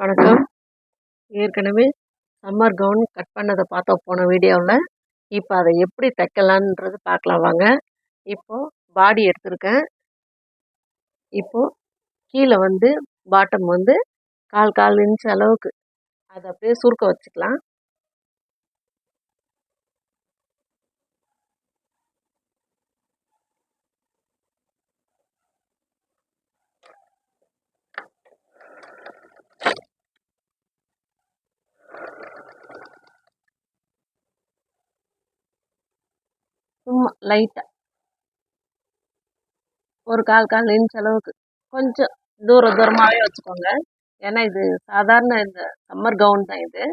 வணக்கம். ஏற்கனவே summer gown cut பண்ணத பார்த்தோம் போன வீடியோவில். இப்போ அதை எப்படி தைக்கலான்றது பார்க்கலாம் வாங்க. இப்போ பாடி எடுத்திருக்கேன். இப்போ கீழே வந்து பாட்டம் வந்து கால் கால் இன்ச் அளவுக்கு அதை அப்படியே சுருக்க வச்சுக்கலாம். சும்மா லைட்டாக ஒரு கால் கால் இன்ச் அளவுக்கு கொஞ்சம் தூரமாகவே வச்சுக்கோங்க. ஏன்னா இது சாதாரண இந்த சம்மர் கவுன் தான் இது.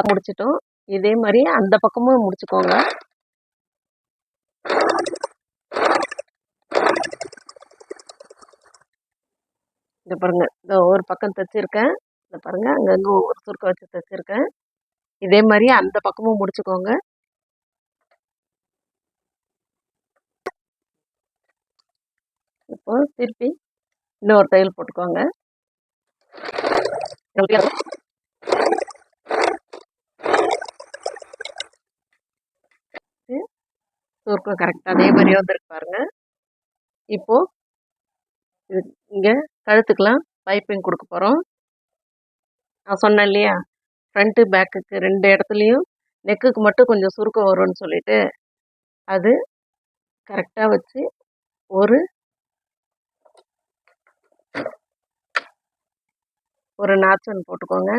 முடிச்சிட்டோம். இதே மாதிரி அந்த பக்கமும் முடிச்சுக்கோங்க. இந்த பாருங்க, இந்த ஒரு பக்கம் தைச்சிருக்கேன். இந்த பாருங்க, அங்கங்கே ஒரு சுருக்க வச்சு தைச்சிருக்கேன். இதே மாதிரி அந்த பக்கமும் முடிச்சுக்கோங்க. இப்போ திருப்பி இன்னொரு தையல் போட்டுக்கோங்க. சுருக்கம் கரெக்டாக அதே மாதிரி வந்துருக்கு பாருங்க. இப்போ இங்கே கழுத்துக்கெல்லாம் பைப்பிங் கொடுக்க போகிறோம். நான் சொன்னேன் இல்லையா, ஃப்ரண்ட்டு பேக்குக்கு 2 இடத்துலையும் நெக்குக்கு மட்டும் கொஞ்சம் சுருக்கம் வரும்னு சொல்லிட்டு, அது கரெக்டாக வச்சு ஒரு நாச் ஒன்று போட்டுக்கோங்க.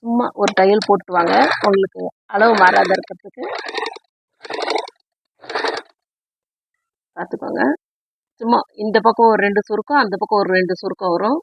சும்மா ஒரு தையல் போட்டு வாங்க, உங்களுக்கு அளவு மாறாத இருக்கிறதுக்கு பார்த்துக்கோங்க. சும்மா இந்த பக்கம் ஒரு 2 சுருக்கம், அந்த பக்கம் ஒரு 2 சுருக்கம் வரும்.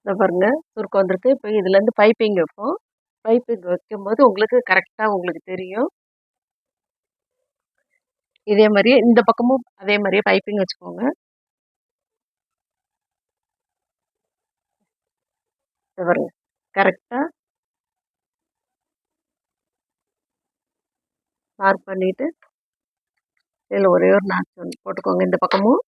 இதை பாருங்க, சுருக்கம் வந்திருக்கு. இப்போ இதுலேருந்து பைப்பிங் வைப்போம். பைப்பிங் வைக்கும்போது உங்களுக்கு கரெக்டாக உங்களுக்கு தெரியும். இதே மாதிரியே இந்த பக்கமும் அதே மாதிரியே பைப்பிங் வச்சுக்கோங்க. இதை பாருங்க, கரெக்டாக மார்க் பண்ணிவிட்டு இதில் ஒரே ஒரு நாச் ஒன்று போட்டுக்கோங்க. இந்த பக்கமும்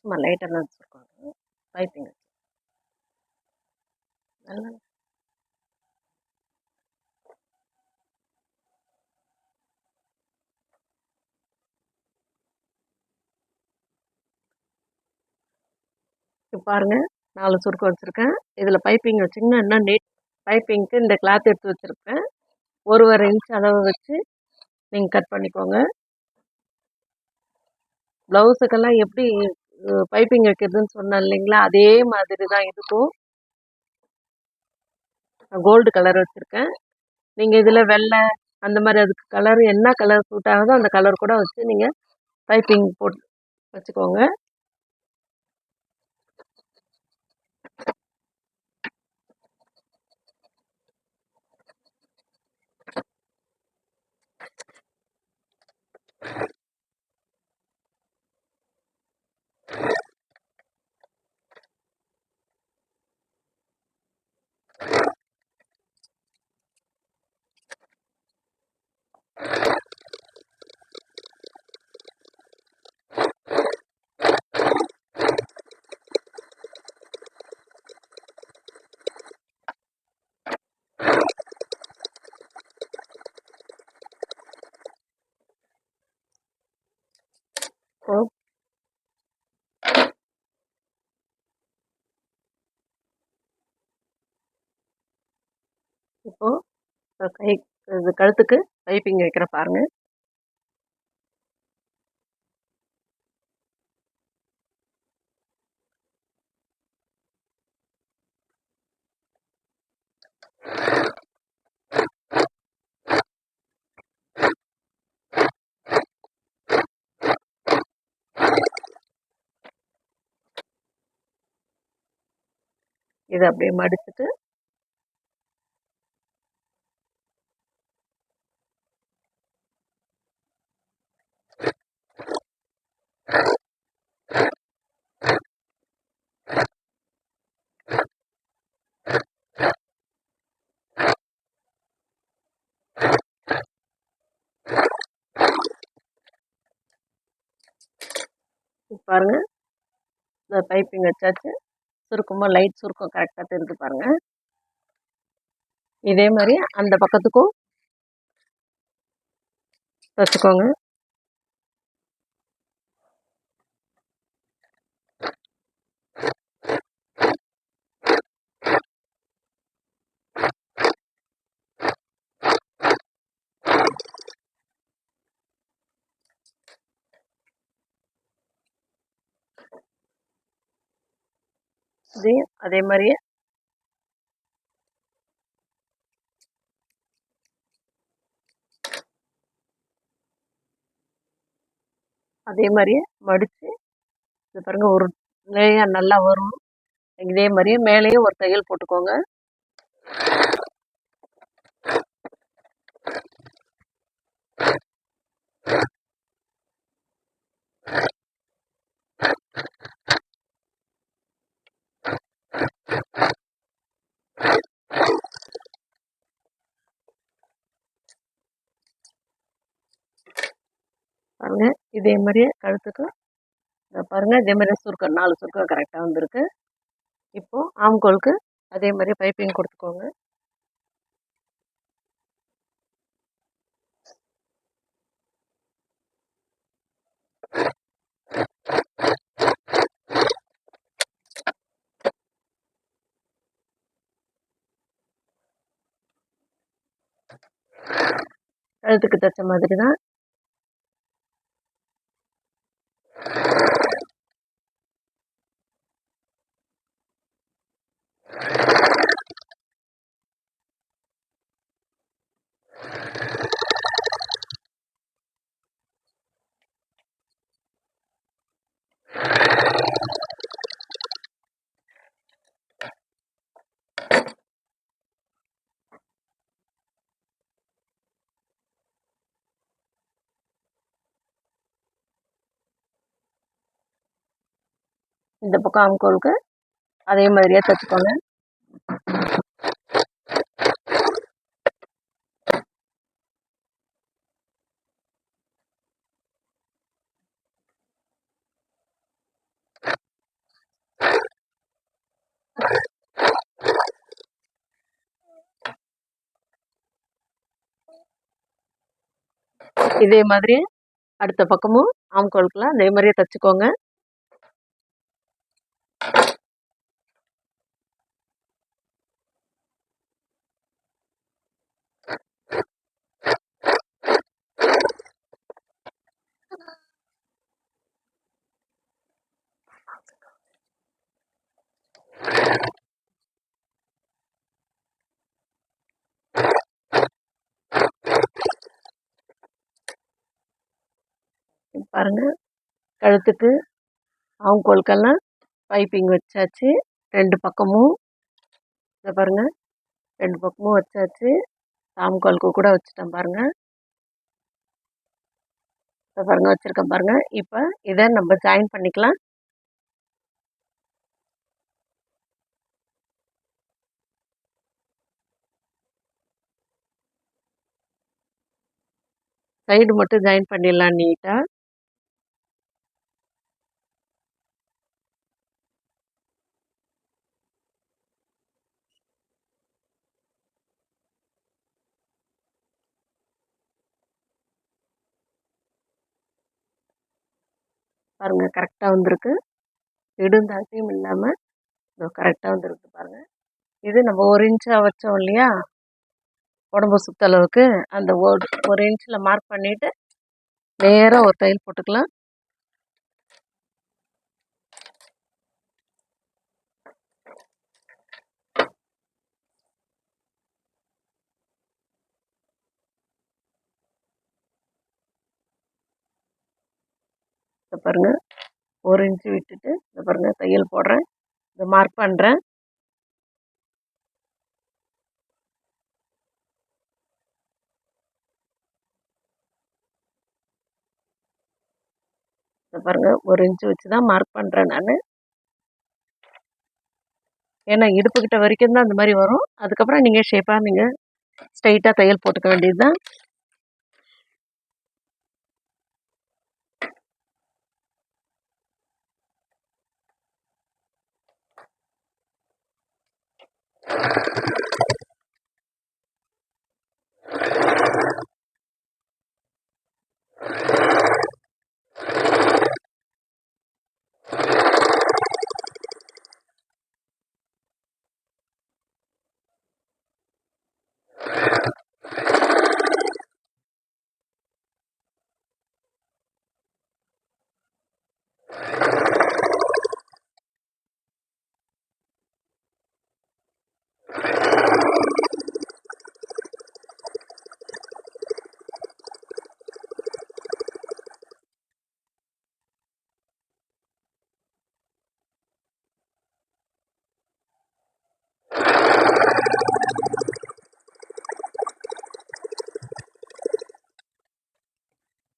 சும்மா லைட்டாக தான் வச்சுருக்கோங்க பைப்பிங் நல்லா. இப்போ பாருங்கள் 4 சுருக்கம் வச்சுருக்கேன். இதில் பைப்பிங் வச்சிங்கன்னா இன்னும் நீட். பைப்பிங்க்கு இந்த கிளாத் எடுத்து வச்சுருக்கேன். 1 இன்ச் அளவு வச்சு நீங்கள் கட் பண்ணிக்கோங்க. ப்ளவுஸுக்கெல்லாம் எப்படி பைப்பிங் வைக்கிறதுன்னு சொன்னேன் இல்லைங்களா, அதே மாதிரி தான் இதுக்கும். கோல்டு கலர் வச்சுருக்கேன். நீங்கள் இதில் வெள்ளை அந்த மாதிரி அதுக்கு கலர் என்ன கலர் சூட் ஆகுதோ அந்த கலர் கூட வச்சு நீங்கள் பைப்பிங் போட்டு வச்சுக்கோங்க. இப்போ கை இது கழுத்துக்கு பைப்பிங் வைக்கிற பாருங்க. இதை அப்படியே மடிச்சுட்டு பாருங்க. இந்த பைப்பிங் வச்சாச்சு. சுருக்கமாக லைட் சுருக்கம் கரெக்டாக தெரிஞ்சு பாருங்க. இதே மாதிரி அந்த பக்கத்துக்கும் வச்சுக்கோங்க. அதே மாதிரியே மடித்து இது பாருங்க, ஒரு லேயர் நல்லா வரும். இதே மாதிரியே மேலேயும் ஒரு தையல் போட்டுக்கோங்க. பாருங்க, இதே மாதிரியே கழுத்துக்கு பாருங்க. இதே மாதிரி சுருக்கம் 4 சுருக்கம் கரெக்டாக வந்திருக்கு. இப்போ ஆம்கோலுக்கு அதே மாதிரி பைப்பிங் கொடுத்துக்கோங்க. கழுத்துக்கு தச்ச மாதிரி தான். இந்த பக்கம் ஆம்கோலுக்கு அதே மாதிரியே தைச்சுக்கோங்க. இதே மாதிரி அடுத்த பக்கமும் ஆம்கோலுக்குலாம் அதே மாதிரியே தைச்சுக்கோங்க. பாருங்க, கழுத்துக்கு ஆம்கோலுக்கெல்லாம் பைப்பிங் வச்சாச்சு. 2 பக்கமும் இதை பாருங்க, 2 பக்கமும் வச்சாச்சு. ஆம்கோலுக்கு கூட வச்சுட்டேன் பாருங்க. இதை பாருங்க, வச்சிருக்கேன் பாருங்க. இப்போ இதை நம்ம ஜாயின் பண்ணிக்கலாம். சைடு மட்டும் ஜாயின் பண்ணிடலாம் நீட்டாக. பாருங்க, கரெக்டாக வந்திருக்கு. இடுந்தாசியும் இல்லாமல் கரெக்டாக வந்திருக்கு பாருங்க. இது நம்ம 1 இன்ச்சாக வச்சோம் இல்லையா உடம்பு சுற்றளவுக்கு, அந்த 1 இன்ச்சில் மார்க் பண்ணிவிட்டு நேராக ஒரு தையல் போட்டுக்கலாம். இதை பாருங்க, 1 இன்ச்சு விட்டுட்டு இதை பாருங்க தையல் போடுறேன். இதை மார்க் பண்ணுறேன். இதை பாருங்க, 1 இன்ச்சு வச்சு தான் மார்க் பண்ணுறேன் நான். ஏன்னா இடுப்புக்கிட்ட வரைக்கும் தான் அந்த மாதிரி வரும். அதுக்கப்புறம் நீங்கள் ஷேப்பாக நீங்கள் ஸ்ட்ரைட்டாக தையல் போட்டுக்க வேண்டியது தான்.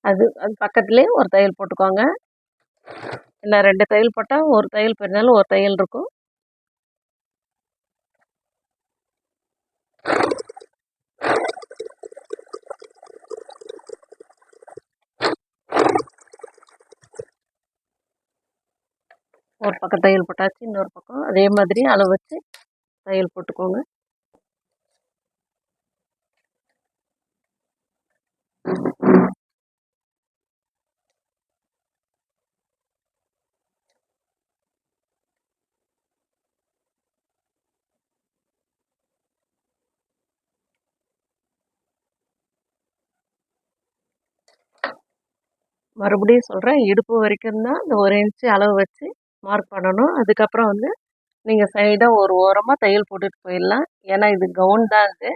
அது அது பக்கத்துலேயே ஒரு தையல் போட்டுக்கோங்க. இல்லை 2 தையல் போட்டால் ஒரு தையல் பிரிஞ்சாலும் ஒரு தையல் இருக்கும். ஒரு பக்கம் தையல் போட்டாச்சு, இன்னொரு பக்கம் அதே மாதிரி அளவு வச்சு தையல் போட்டுக்கோங்க. மறுபடியும் சொல்கிறேன், இடுப்பு வரைக்கும் தான் இந்த 1 இன்ச்சு அளவு வச்சு மார்க் பண்ணணும். அதுக்கப்புறம் வந்து நீங்கள் சைடாக ஒரு ஓரமாக தையல் போட்டுட்டு போயிடலாம். ஏன்னா இது கவுன் தான் இது.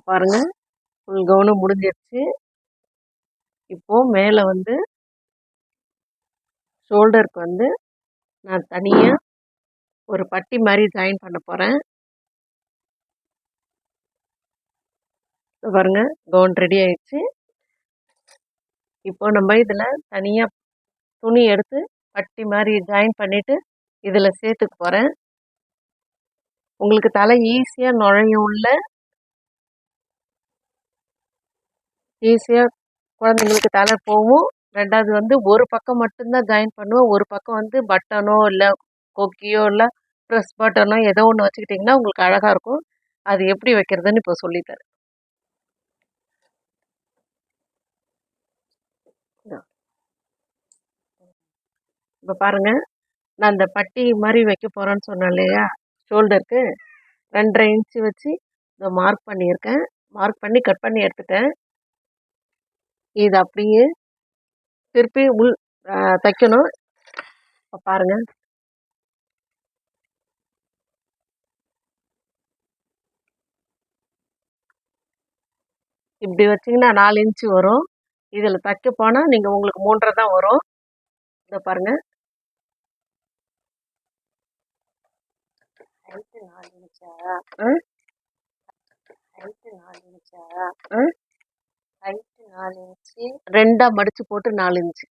பாருங்கள், ஃபுல் கவுனும் முடிஞ்சிருச்சு. இப்போது மேலே வந்து ஷோல்டருக்கு வந்து நான் தனியாக ஒரு பட்டி மாதிரி ஜாயின் பண்ண போகிறேன். பாருங்க, கவுன் ரெடி ஆயிடுச்சு. இப்போ நம்ம இதில் தனியாக துணி எடுத்து பட்டி மாதிரி ஜாயின் பண்ணிவிட்டு இதில் சேர்த்துக்க போகிறேன். உங்களுக்கு தலை ஈஸியாக நுழையும் உள்ள, ஈஸியாக குழந்தைங்களுக்கு தலை போகும். ரெண்டாவது வந்து ஒரு பக்கம் மட்டும்தான் ஜாயின் பண்ணுவோம். ஒரு பக்கம் வந்து பட்டனோ இல்லை கொக்கியோ இல்லை ப்ரெஸ் பட்டனோ ஏதோ ஒன்று வச்சுக்கிட்டிங்கன்னா உங்களுக்கு அழகாக இருக்கும். அது எப்படி வைக்கிறதுன்னு இப்போ சொல்லித்தரேன். இப்போ பாருங்கள், நான் இந்த பட்டி மாதிரி வைக்க போகிறேன்னு சொன்னேன் இல்லையா, ஷோல்டருக்கு 2.5 இன்ச்சு வச்சு இதை மார்க் பண்ணியிருக்கேன். மார்க் பண்ணி கட் பண்ணி எடுத்துட்டேன். இது அப்படியே திருப்பி தைக்கணும். இப்போ பாருங்கள், இப்படி வச்சிங்கன்னா 4 இன்ச்சு வரும். இதில் தைக்க போனால் நீங்கள் உங்களுக்கு 3.5 தான் வரும். இதை பாருங்கள், ஹைட்டு 4 இன்ச்சா, ஹைட்டு 4 இன்ச்சா, ஹைட்டு 4 இன்ச்சு, 2ஆ மடித்து போட்டு 4 இன்ச்சு.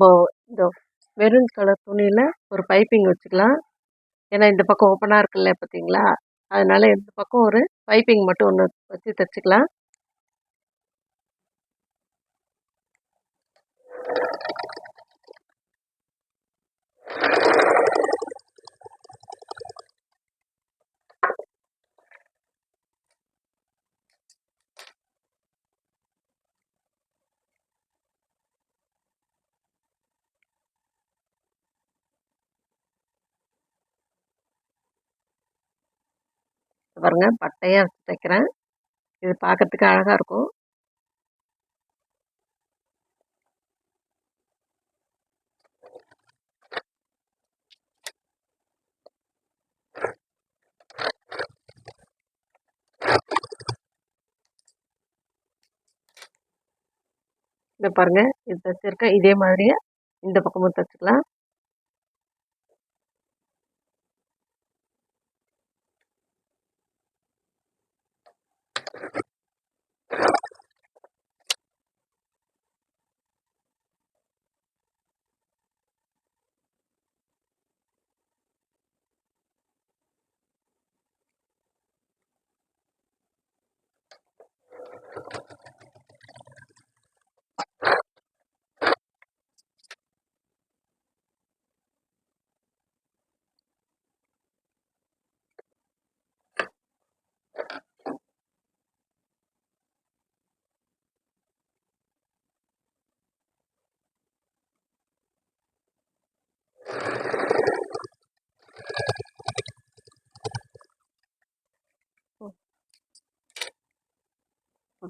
இப்போது இந்த மெரூன் கலர் துணியில் ஒரு பைப்பிங் வச்சுக்கலாம். ஏன்னா இந்த பக்கம் ஓப்பனாக இருக்குல்ல பார்த்தீங்களா, அதனால இந்த பக்கம் ஒரு பைப்பிங் மட்டும் ஒன்று வச்சு தைச்சிக்கலாம். பாருங்க, பட்டையாக வச்சு தைக்கிறேன். இது பார்க்கறதுக்கு அழகாக இருக்கும். இதை பாருங்க, இது தைச்சிருக்கேன். இதே மாதிரியே இந்த பக்கமும் தைச்சிக்கலாம்.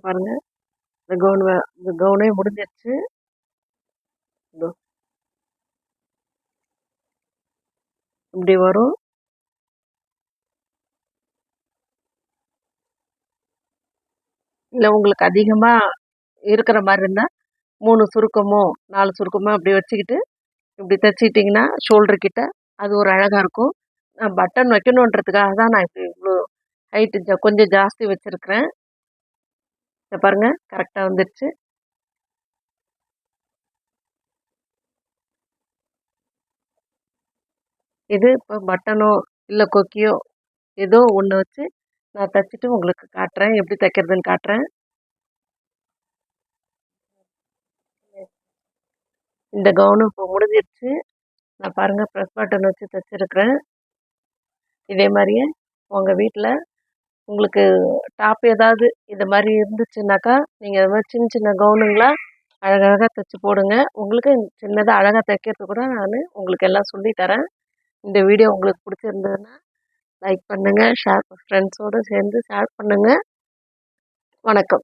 பாருங்க, இந்த கவுனே முடிஞ்சிருச்சு. இப்படி வரும். இல்லை உங்களுக்கு அதிகமாக இருக்கிற மாதிரி இருந்தால் 3 சுருக்கமோ 4 சுருக்கமோ அப்படி வச்சுக்கிட்டு இப்படி தைச்சிட்டிங்கன்னா ஷோல்டர் கிட்ட அது ஒரு அழகாக இருக்கும். நான் பட்டன் வைக்கணுன்றதுக்காக தான் நான் இப்போ இவ்வளோ ஹைட்டு கொஞ்சம் ஜாஸ்தி வச்சுருக்கிறேன். இதை பாருங்கள், கரெக்டாக வந்துடுச்சு. இது இப்போ பட்டனோ இல்லை கொக்கியோ ஏதோ ஒன்று வச்சு நான் தைச்சிட்டு உங்களுக்கு காட்டுறேன், எப்படி தைக்கிறதுன்னு காட்டுறேன். இந்த கவுனு இப்போ முடிஞ்சிருச்சு. நான் பாருங்கள் ப்ரெஸ் பட்டன் வச்சு தைச்சிருக்கிறேன். இதே மாதிரியே உங்கள் வீட்டில் உங்களுக்கு டாப் ஏதாவது இது மாதிரி இருந்துச்சுன்னாக்கா நீங்கள் இது மாதிரி சின்ன சின்ன கவுனுங்களா அழகழகாக தைச்சி போடுங்க. உங்களுக்கு சின்னதாக அழகாக தைக்கிறது கூட நான் உங்களுக்கு எல்லாம் சொல்லித்தரேன். இந்த வீடியோ உங்களுக்கு பிடிச்சிருந்ததுன்னா லைக் பண்ணுங்கள், ஃப்ரெண்ட்ஸோடு சேர்ந்து ஷேர் பண்ணுங்கள். வணக்கம்.